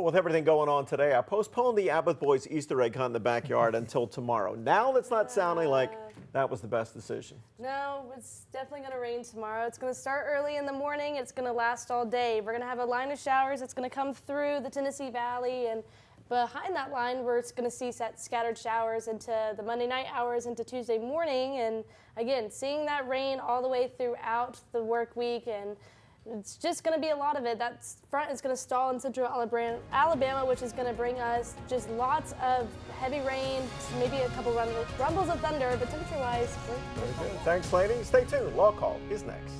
with everything going on today, I postponed the Abbott Boys Easter egg hunt in the backyard until tomorrow. Now that's not sounding like that was the best decision. No, it's definitely going to rain tomorrow. It's going to start early in the morning. It's going to last all day. We're going to have a line of showers that's going to come through the Tennessee Valley, and behind that line, we're going to see scattered showers into the Monday night hours into Tuesday morning. And again, seeing that rain all the way throughout the work week, and it's just going to be a lot of it. That front is going to stall in central Alabama, which is going to bring us just lots of heavy rain, maybe a couple rumbles of thunder, but temperature-wise, Very good. Thanks, ladies. Stay tuned. Law Call is next.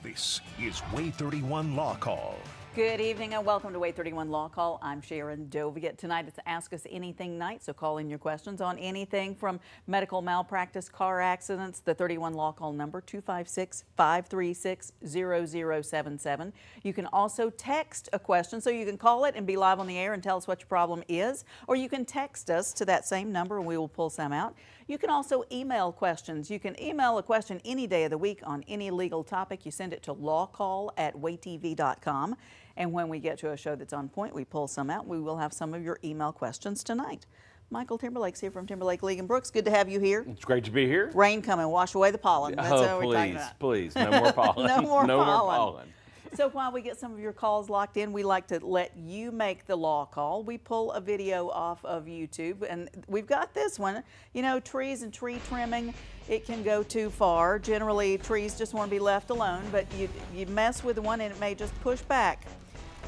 This is WAAY 31 Law Call. Good evening and welcome to WAAY 31 Law Call. I'm Sharon Doviet. Tonight it's Ask Us Anything night, so call in your questions on anything from medical malpractice, car accidents. The 31 Law Call number, 256-536-0077. You can also text a question, so you can call it and be live on the air and tell us what your problem is, or you can text us to that same number and we will pull some out. You can also email questions. You can email a question any day of the week on any legal topic. You send it to lawcall@waytv.com. And when we get to a show that's on point, we pull some out. We will have some of your email questions tonight. Michael Timberlake's here from Timberlake, League & Brooks. Good to have you here. It's great to be here. Rain coming, wash away the pollen. That's what we're talking about. Please, no more pollen. No more pollen. So while we get some of your calls locked in, we like to let you make the law call. We pull a video off of YouTube, and we've got this one. You know, trees and tree trimming, it can go too far. Generally, trees just want to be left alone, but you mess with one and it may just push back.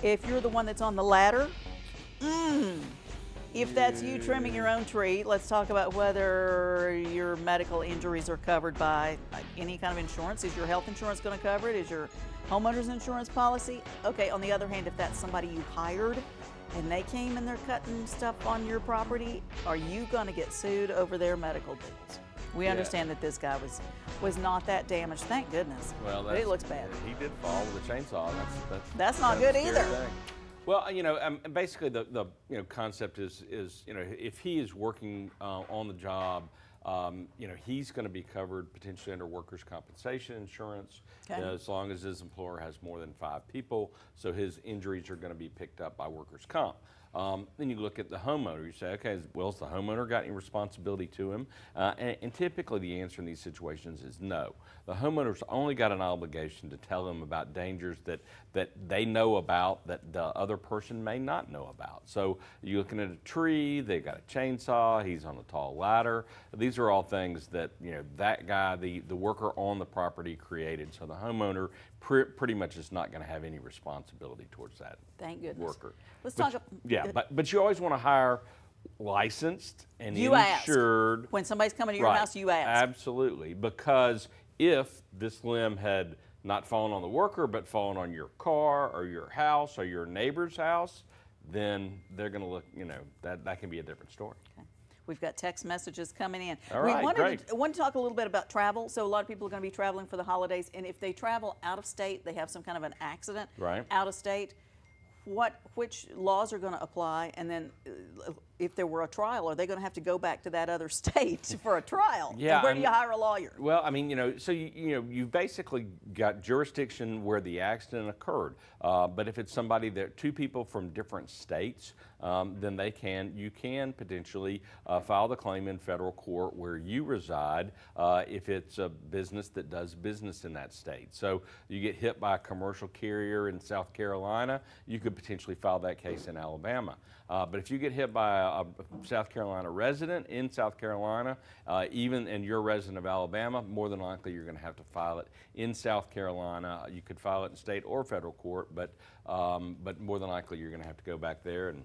If you're the one that's on the ladder, if that's you trimming your own tree, let's talk about whether your medical injuries are covered by any kind of insurance. Is your health insurance going to cover it? Is your homeowner's insurance policy? Okay, on the other hand, if that's somebody you hired and they came and they're cutting stuff on your property, are you going to get sued over their medical bills? We understand that this guy was not that damaged, thank goodness. Well, but it looks bad. He did fall with a chainsaw. That's not good either. Thing. Well, you know, basically the concept is if he is working on the job, he's going to be covered potentially under workers' compensation insurance, as long as his employer has more than 5 people. So his injuries are going to be picked up by workers' comp. Then you look at the homeowner. You say, okay, well, has the homeowner got any responsibility to him? And typically the answer in these situations is no. The homeowner's only got an obligation to tell him about dangers that they know about that the other person may not know about. So you're looking at a tree, they've got a chainsaw, he's on a tall ladder. These are all things that, that guy, the worker on the property created. So the homeowner pretty much is not going to have any responsibility towards that. Thank goodness. Worker. Let's talk. But you always want to hire licensed and you insured. Ask. When somebody's coming to your house, you ask. Absolutely, because if this limb had not fallen on the worker but fallen on your car or your house or your neighbor's house, then they're going to look, that can be a different story. Okay. We've got text messages coming in. All right, we wanted to talk a little bit about travel. So a lot of people are going to be traveling for the holidays, and if they travel out of state, they have some kind of an accident out of state, which laws are going to apply, and then if there were a trial, are they going to have to go back to that other state for a trial? Yeah. And where do you hire a lawyer? Well, I mean, so you've basically got jurisdiction where the accident occurred. But if it's somebody that 2 people from different states, then you can potentially file the claim in federal court where you reside if it's a business that does business in that state. So you get hit by a commercial carrier in South Carolina, you could potentially file that case in Alabama. But if you get hit by a South Carolina resident in South Carolina, and you're a resident of Alabama, more than likely you're going to have to file it in South Carolina. You could file it in state or federal court, but more than likely you're going to have to go back there and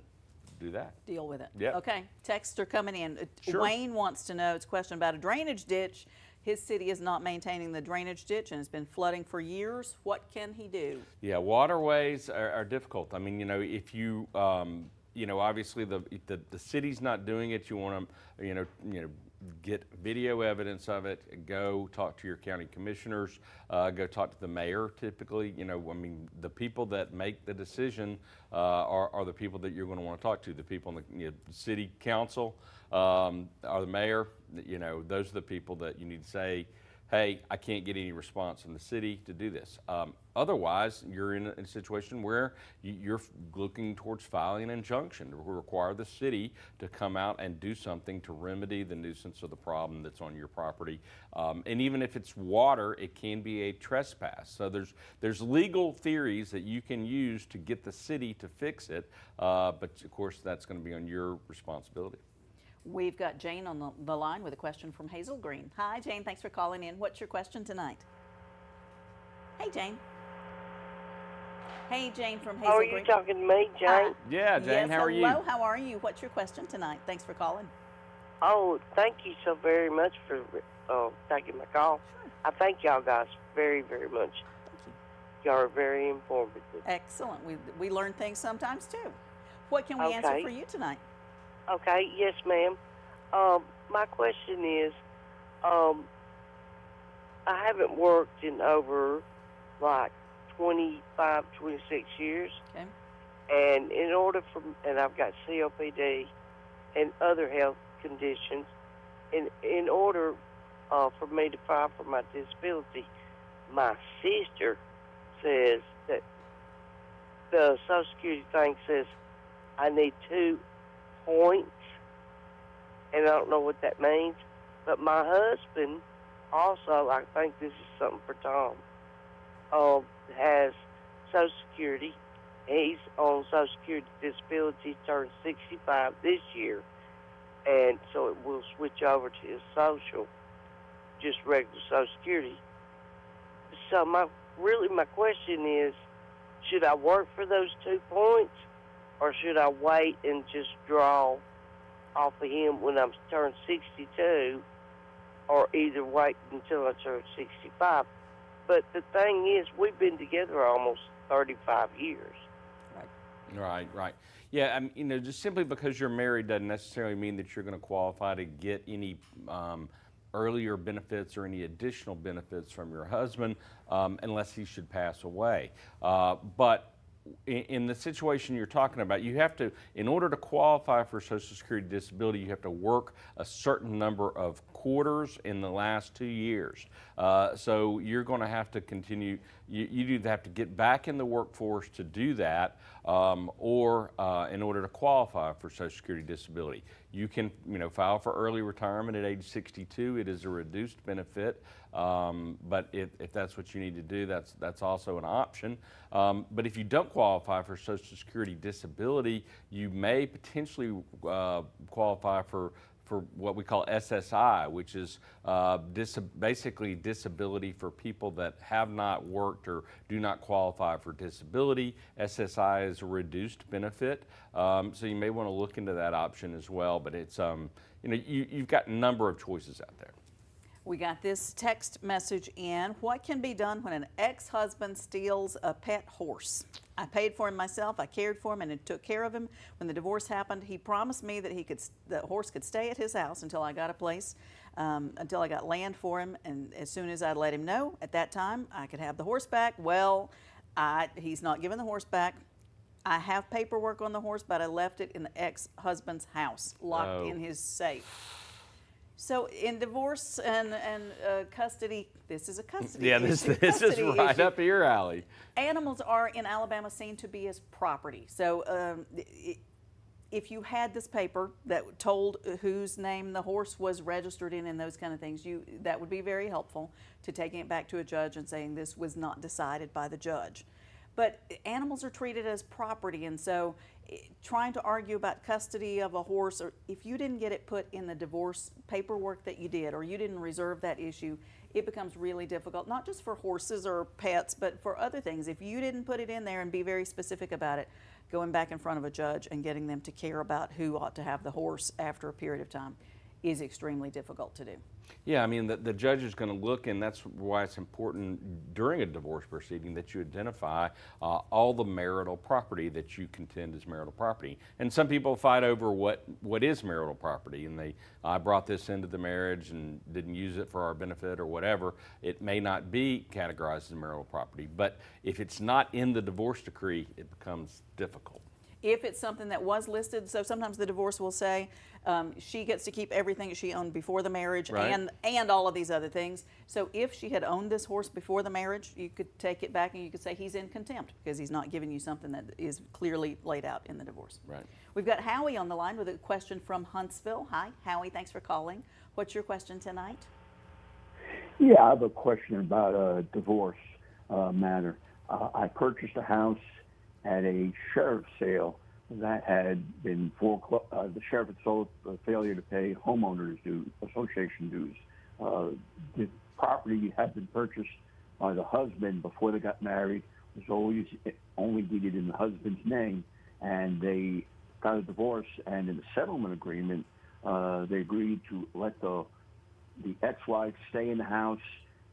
do that. Deal with it. Yep. Okay, texts are coming in. Sure. Wayne wants to know, it's a question about a drainage ditch. His city is not maintaining the drainage ditch and it's been flooding for years. What can he do? Yeah, waterways are difficult. I mean, if you, obviously the city's not doing it. You want to, get video evidence of it. Go talk to your county commissioners. Go talk to the mayor. Typically, the people that make the decision are the people that you're going to want to talk to. The people in the city council or the mayor. Those are the people that you need to say, hey, I can't get any response from the city to do this. Otherwise, you're in a situation where you're looking towards filing an injunction to require the city to come out and do something to remedy the nuisance or the problem that's on your property. And even if it's water, it can be a trespass. So there's legal theories that you can use to get the city to fix it, but of course that's going to be on your responsibility. We've got Jane on the line with a question from Hazel Green. Hi, Jane. Thanks for calling in. What's your question tonight? Hey, Jane. Hey, Jane from Hazel Oh, are Green. you talking to me, Jane? Yeah, Jane, yes, how are you? hello. How are you? What's your question tonight? Thanks for calling. Oh, thank you so very much for taking my call. Sure. I thank y'all guys very, very much. Thank you. Y'all are very informative. Excellent. We learn things sometimes too. What can we answer Okay. for you tonight? Okay, yes, ma'am. My question is, I haven't worked in over like 25, 26 years. Okay. And in order for, and I've got COPD and other health conditions, in order for me to file for my disability, my sister says that the Social Security thing says I need 2 points, and I don't know what that means. But my husband also, I think this is something for Tom, has Social Security. He's on Social Security disability, turned 65 this year, and so it will switch over to his social, just regular Social Security. So my question is, should I work for those 2 points, or should I wait and just draw off of him when I'm turned 62, or either wait until I turn 65? But the thing is, we've been together almost 35 years. Right. Yeah, just simply because you're married doesn't necessarily mean that you're going to qualify to get any earlier benefits or any additional benefits from your husband unless he should pass away. But in the situation you're talking about, you have to, in order to qualify for Social Security disability, you have to work a certain number of quarters in the last 2 years. So you're going to have to continue, you either have to get back in the workforce to do that, or in order to qualify for Social Security disability. You can, file for early retirement at age 62. It is a reduced benefit, but if that's what you need to do, that's also an option. But if you don't qualify for Social Security disability, you may potentially qualify for what we call SSI, which is basically disability for people that have not worked or do not qualify for disability. SSI is a reduced benefit, so you may want to look into that option as well. But it's you've got a number of choices out there. We got this text message in. What can be done when an ex-husband steals a pet horse? I paid for him myself. I cared for him and took care of him. When the divorce happened, he promised me that the horse could stay at his house until I got a place, until I got land for him. And as soon as I let him know, at that time, I could have the horse back. Well, he's not giving the horse back. I have paperwork on the horse, but I left it in the ex-husband's house, locked in his safe. So in divorce and custody, this is a custody Yeah, issue. this is right up your alley. Animals are in Alabama seen to be as property. So if you had this paper that told whose name the horse was registered in and those kind of things, that would be very helpful to taking it back to a judge and saying this was not decided by the judge. But animals are treated as property, and so trying to argue about custody of a horse, or if you didn't get it put in the divorce paperwork that you did, or you didn't reserve that issue, it becomes really difficult, not just for horses or pets, but for other things. If you didn't put it in there and be very specific about it, going back in front of a judge and getting them to care about who ought to have the horse after a period of time is extremely difficult to do. Yeah, I mean, the judge is going to look, and that's why it's important during a divorce proceeding that you identify all the marital property that you contend is marital property. And some people fight over what is marital property, and I brought this into the marriage and didn't use it for our benefit or whatever. It may not be categorized as marital property, but if it's not in the divorce decree, it becomes difficult. If it's something that was listed, so sometimes the divorce will say she gets to keep everything that she owned before the marriage, Right. and all of these other things. So if she had owned this horse before the marriage, you could take it back and you could say he's in contempt because he's not giving you something that is clearly laid out in the divorce. Right. We've got Howie on the line with a question from Huntsville. Hi, Howie, thanks for calling. What's your question tonight? Yeah, I have a question about a divorce matter. I purchased a house at a sheriff's sale that had been the sheriff had sold a failure to pay homeowners dues, association dues. The property had been purchased by the husband before they got married, was always only deeded in the husband's name, and they got a divorce, and in the settlement agreement, they agreed to let the ex-wife stay in the house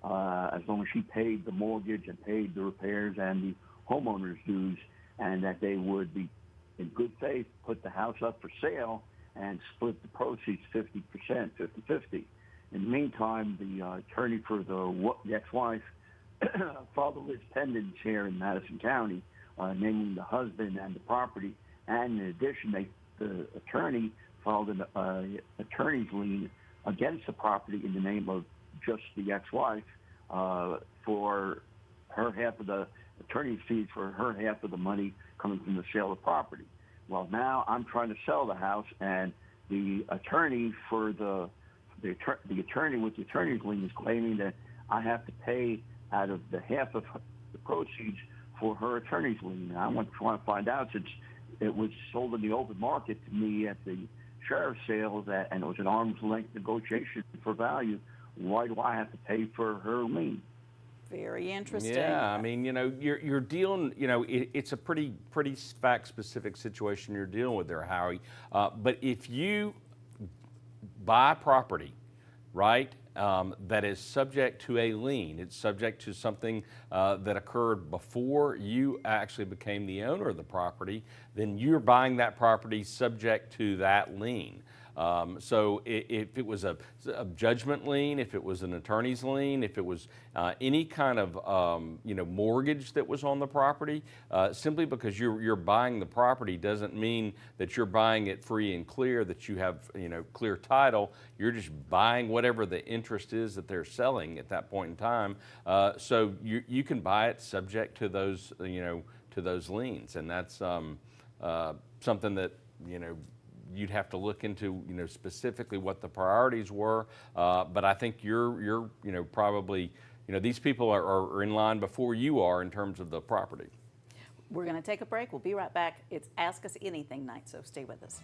as long as she paid the mortgage and paid the repairs and the homeowners dues, and that they would be in good faith put the house up for sale and split the proceeds 50%, 50-50. In the meantime, the attorney for the ex-wife filed a list pendants here in Madison County, naming the husband and the property, and in addition, the attorney filed an attorney's lien against the property in the name of just the ex-wife for her half of the attorney's fees for her half of the money coming from the sale of property. Well, now I'm trying to sell the house, and the attorney for the attorney with the attorney's lien is claiming that I have to pay out of the half of the proceeds for her attorney's lien. And I want to find out, since it was sold in the open market to me at the sheriff's sale, and it was an arm's length negotiation for value, why do I have to pay for her lien? Very interesting. Yeah, I mean, you're dealing, it's a pretty fact-specific situation you're dealing with there, Howie. But if you buy property, right, that is subject to a lien, it's subject to something that occurred before you actually became the owner of the property, then you're buying that property subject to that lien. So if it was a judgment lien, if it was an attorney's lien, if it was any kind of mortgage that was on the property, simply because you're buying the property doesn't mean that you're buying it free and clear, that you have clear title. You're just buying whatever the interest is that they're selling at that point in time. So you can buy it subject to those to those liens, and that's something that you'd have to look into, specifically what the priorities were. But I think you're probably, these people are in line before you are in terms of the property. We're going to take a break. We'll be right back. It's Ask Us Anything night, so stay with us.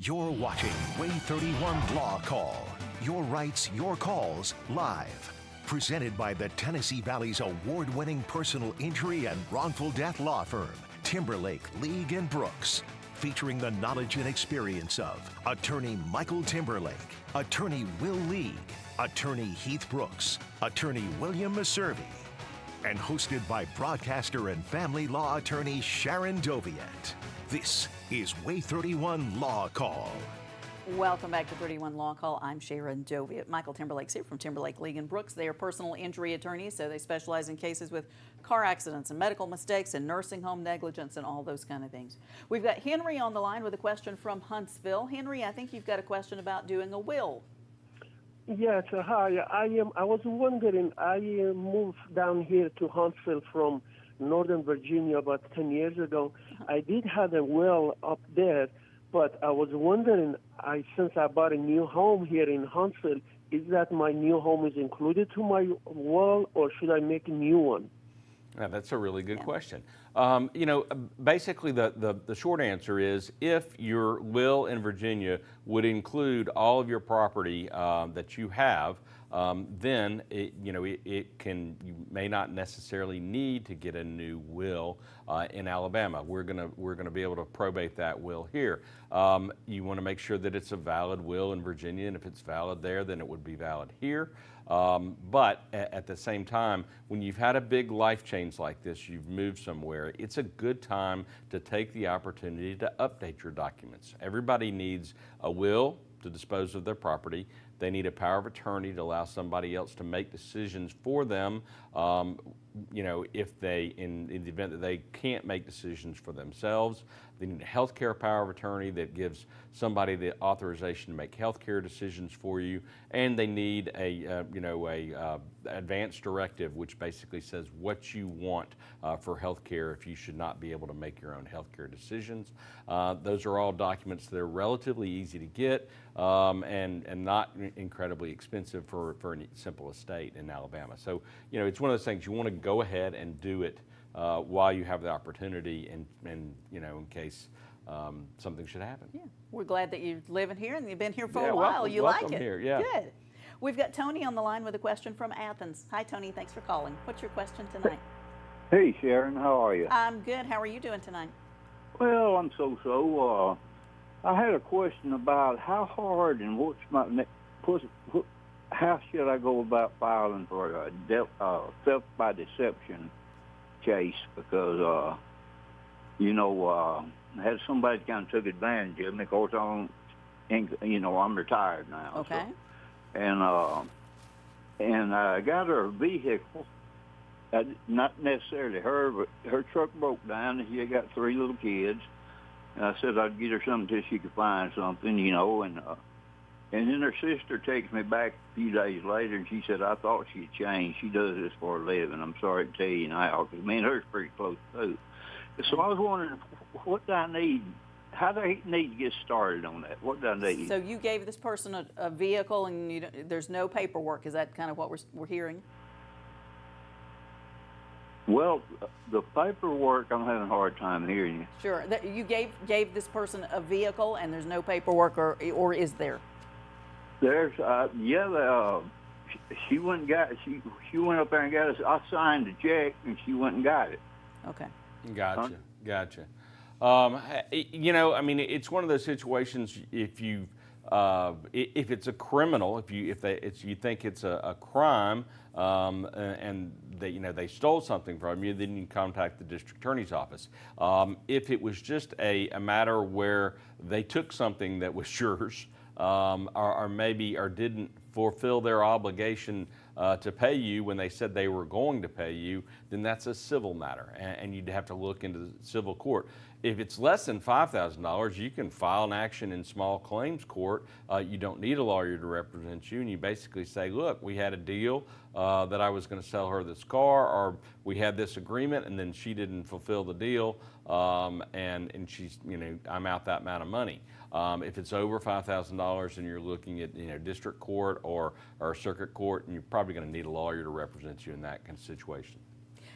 You're watching WAAY 31 Law Call. Your rights, your calls, live. Presented by the Tennessee Valley's award-winning personal injury and wrongful death law firm, Timberlake, League & Brooks. Featuring the knowledge and experience of attorney Michael Timberlake, attorney Will League, attorney Heath Brooks, attorney William Maservi, and hosted by broadcaster and family law attorney Sharon Doviet. This is WAAY 31 Law Call. Welcome back to 31 Law Call. I'm Sharon Doviet. Michael Timberlake's here from Timberlake, League & Brooks. They are personal injury attorneys, so they specialize in cases with car accidents and medical mistakes and nursing home negligence and all those kind of things. We've got Henry on the line with a question from Huntsville. Henry, I think you've got a question about doing a will. Yes, hi. I was wondering, I moved down here to Huntsville from Northern Virginia about 10 years ago. I did have a will up there, but I was wondering, since I bought a new home here in Huntsville, is that my new home is included to my will, or should I make a new one? Yeah, that's a really good question. Basically the short answer is if your will in Virginia would include all of your property that you have, then you may not necessarily need to get a new will in Alabama. We're gonna be able to probate that will here. You want to make sure that it's a valid will in Virginia, and if it's valid there, then it would be valid here. But at the same time, when you've had a big life change like this, you've moved somewhere, it's a good time to take the opportunity to update your documents. Everybody needs a will to dispose of their property. They need a power of attorney to allow somebody else to make decisions for them, if they, in the event that they can't make decisions for themselves. They need a healthcare power of attorney that gives somebody the authorization to make healthcare decisions for you, and they need a advance directive, which basically says what you want for healthcare if you should not be able to make your own healthcare decisions. Those are all documents that are relatively easy to get and not incredibly expensive for a simple estate in Alabama. So it's one of those things you want to go ahead and do it while you have the opportunity, and in case something should happen. Yeah, we're glad that you're living here and you've been here for Yeah, a while. welcome, You welcome like it? here, yeah. Good. We've got Tony on the line with a question from Athens. Hi, Tony. Thanks for calling. What's your question tonight? Hey, Sharon. How are you? I'm good. How are you doing tonight? Well, I'm so-so. I had a question about how hard and how should I go about filing for a theft by deception case, because I had somebody kind of took advantage of me. Of course, I'm retired now. Okay. So, and I got her a vehicle. Not necessarily her, but her truck broke down, and she got 3 little kids. And I said I'd get her something till she could find something, and then her sister takes me back a few days later, and she said, I thought she'd changed. She does this for a living. I'm sorry to tell you now, because me and her's pretty close, too. So I was wondering, what do I need? How do I need to get started on that? What do I need? So you gave this person a vehicle, and there's no paperwork. Is that kind of what we're hearing? Well, the paperwork, I'm having a hard time hearing you. Sure. You gave this person a vehicle, and there's no paperwork, or is there? There's, she went and got it. She went up there and got it. I signed the check, and she went and got it. Okay. Gotcha. It's one of those situations. If it's a criminal, if you think it's a crime, and they stole something from you, then you can contact the district attorney's office. If it was just a matter where they took something that was yours, or didn't fulfill their obligation to pay you when they said they were going to pay you, then that's a civil matter, and you'd have to look into the civil court. If it's less than $5,000, you can file an action in small claims court. You don't need a lawyer to represent you, and you basically say, look, we had a deal that I was going to sell her this car, or we had this agreement, and then she didn't fulfill the deal, and she's, I'm out that amount of money. If it's over $5,000 and you're looking at district court or circuit court, and you're probably going to need a lawyer to represent you in that kind of situation.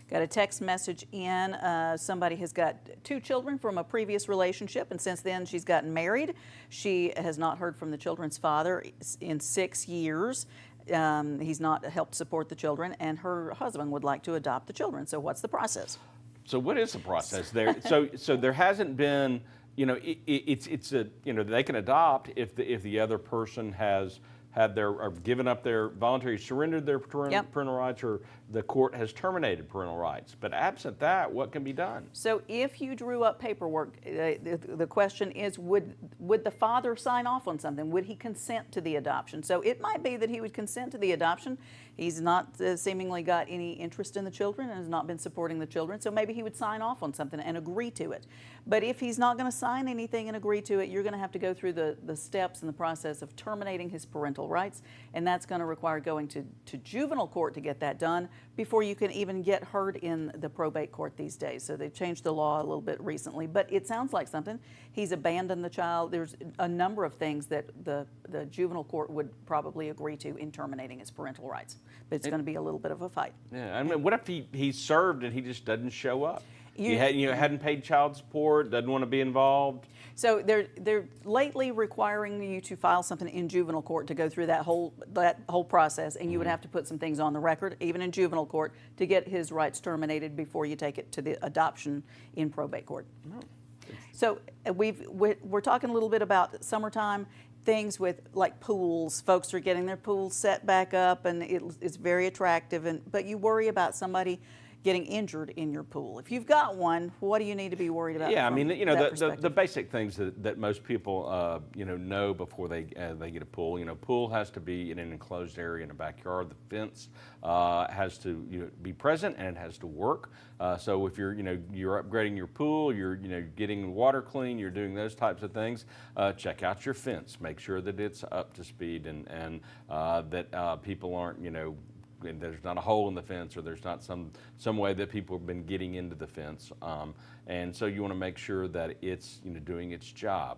Got a text message in. Somebody has got 2 children from a previous relationship, and since then she's gotten married. She has not heard from the children's father in 6 years. He's not helped support the children, and her husband would like to adopt the children. So what's the process? So what is the process there? So there hasn't been, it's a, they can adopt if the other person has had or given up their voluntary surrendered their parental rights, or the court has terminated parental rights. But absent that, what can be done? So if you drew up paperwork, the question is, would the father sign off on something? Would he consent to the adoption? So it might be that he would consent to the adoption. He's not seemingly got any interest in the children and has not been supporting the children, so maybe he would sign off on something and agree to it. But if he's not going to sign anything and agree to it, you're going to have to go through the steps and the process of terminating his parental rights, and that's going to require going to juvenile court to get that done before you can even get heard in the probate court these days. So they've changed the law a little bit recently, but it sounds like something. He's abandoned the child. There's a number of things that the juvenile court would probably agree to in terminating his parental rights. But it's going to be a little bit of a fight. Yeah, I mean, what if he served and he just doesn't show up? Hadn't paid child support, doesn't want to be involved. So they're lately requiring you to file something in juvenile court to go through that whole process, and you would have to put some things on the record, even in juvenile court, to get his rights terminated before you take it to the adoption in probate court. Oh. So we're talking a little bit about summertime things with like pools. Folks are getting their pools set back up, and it's very attractive. But you worry about somebody getting injured in your pool. If you've got one, what do you need to be worried about? Yeah, I mean, the basic things that most people know before they get a pool. Pool has to be in an enclosed area in a backyard. The fence has to be present, and it has to work. So if you're upgrading your pool, you're getting water clean, you're doing those types of things, check out your fence. Make sure that it's up to speed, and that people aren't and there's not a hole in the fence, or there's not some way that people have been getting into the fence, and so you want to make sure that it's doing its job.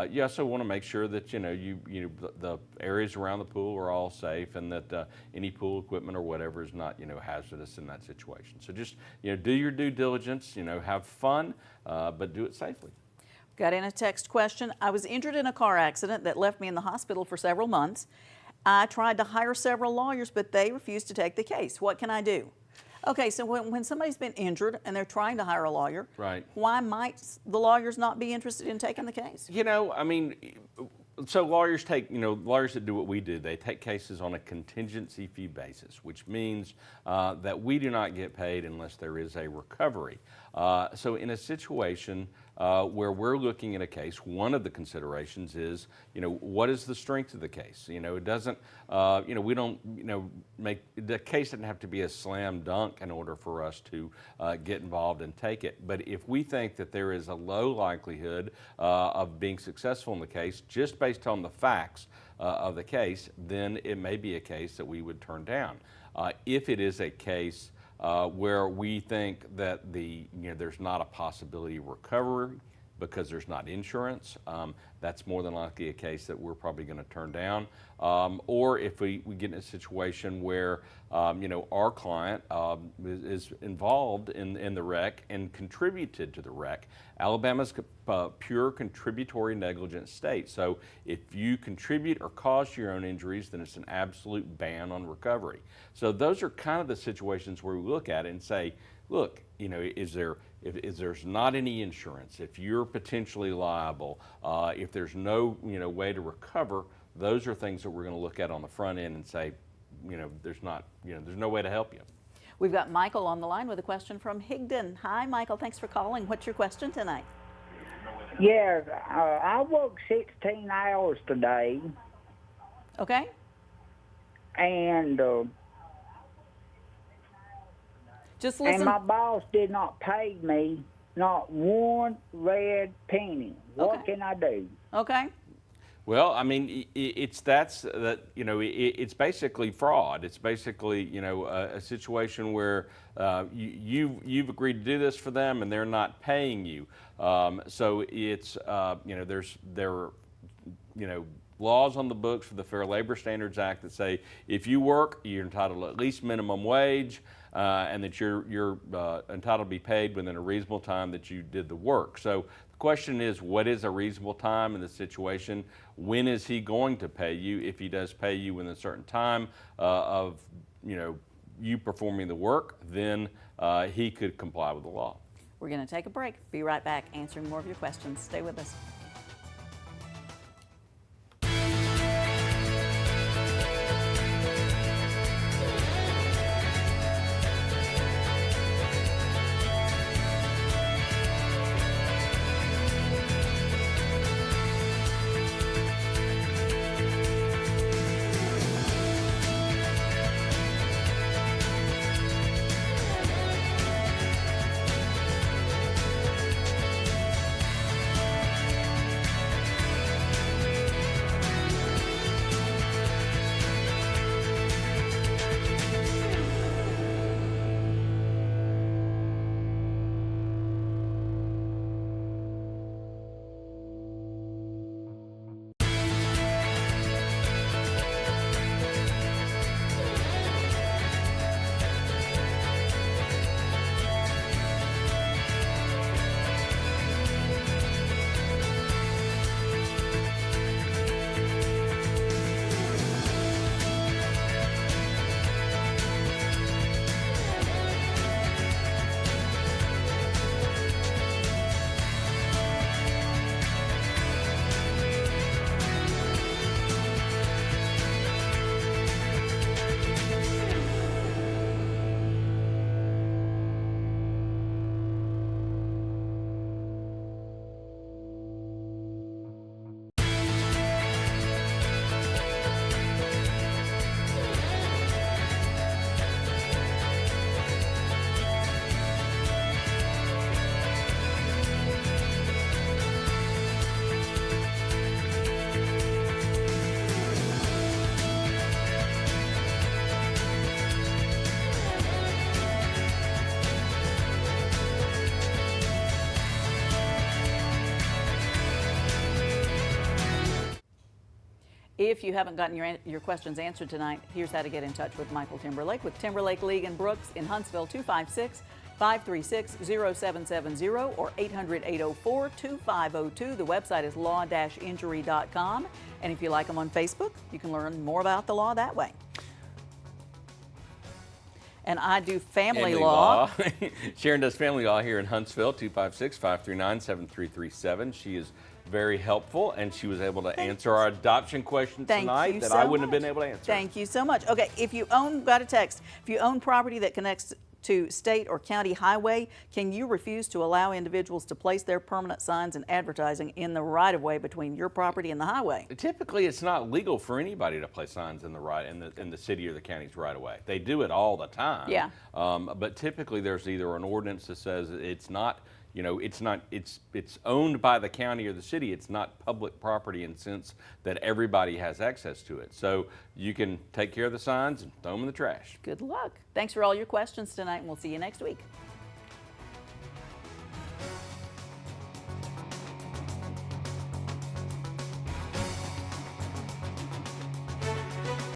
You also want to make sure that the areas around the pool are all safe, and that any pool equipment or whatever is not hazardous in that situation. So just do your due diligence, have fun, but do it safely. Got in a text question. I was injured in a car accident that left me in the hospital for several months. I tried to hire several lawyers, but they refused to take the case. What can I do? Okay, so when somebody's been injured and they're trying to hire a lawyer, right? Why might the lawyers not be interested in taking the case? I mean, so lawyers lawyers that do what we do, they take cases on a contingency fee basis, which means that we do not get paid unless there is a recovery. So in a situation where we're looking at a case, one of the considerations is, what is the strength of the case? It doesn't, we don't, make, the case doesn't have to be a slam dunk in order for us to get involved and take it. But if we think that there is a low likelihood of being successful in the case, just based on the facts of the case, then it may be a case that we would turn down. If it is a case where we think that there's not a possibility of recovery because there's not insurance, that's more than likely a case that we're probably going to turn down. Or if we get in a situation where our client is involved in the wreck and contributed to the wreck. Alabama's a pure contributory negligence state. So if you contribute or cause your own injuries, then it's an absolute ban on recovery. So those are kind of the situations where we look at it and say, look, if there's not any insurance, if you're potentially liable, if there's no way to recover, those are things that we're going to look at on the front end and say, there's no way to help you. We've got Michael on the line with a question from Higdon. Hi, Michael. Thanks for calling. What's your question tonight? Yes, I work 16 hours today. Okay. And just listen. And my boss did not pay me not one red penny. What can I do? Okay. Well, I mean, it's basically fraud. It's basically a situation where you've agreed to do this for them and they're not paying you. So it's laws on the books for the Fair Labor Standards Act that say if you work, you're entitled to at least minimum wage, and that you're entitled to be paid within a reasonable time that you did the work. So the question is, what is a reasonable time in this situation? When is he going to pay you? If he does pay you within a certain time of you performing the work, then he could comply with the law. We're going to take a break. Be right back answering more of your questions. Stay with us. If you haven't gotten your questions answered tonight, here's how to get in touch with Michael Timberlake with Timberlake League and Brooks in Huntsville, 256-536-0770 or 800-804-2502. The website is law-injury.com. And if you like them on Facebook, you can learn more about the law that way. And I do family law. Sharon does family law here in Huntsville, 256-539-7337. She is very helpful, and she was able to answer our adoption question tonight that I wouldn't have been able to answer. Thank you so much. Okay, if you own, got a text, if you own property that connects to state or county highway, can you refuse to allow individuals to place their permanent signs and advertising in the right-of-way between your property and the highway? Typically, it's not legal for anybody to place signs in the city or the county's right-of-way. They do it all the time. Yeah. But typically, there's either an ordinance that says it's not. It's owned by the county or the city. It's not public property in the sense that everybody has access to it. So you can take care of the signs and throw them in the trash. Good luck. Thanks for all your questions tonight, and we'll see you next week.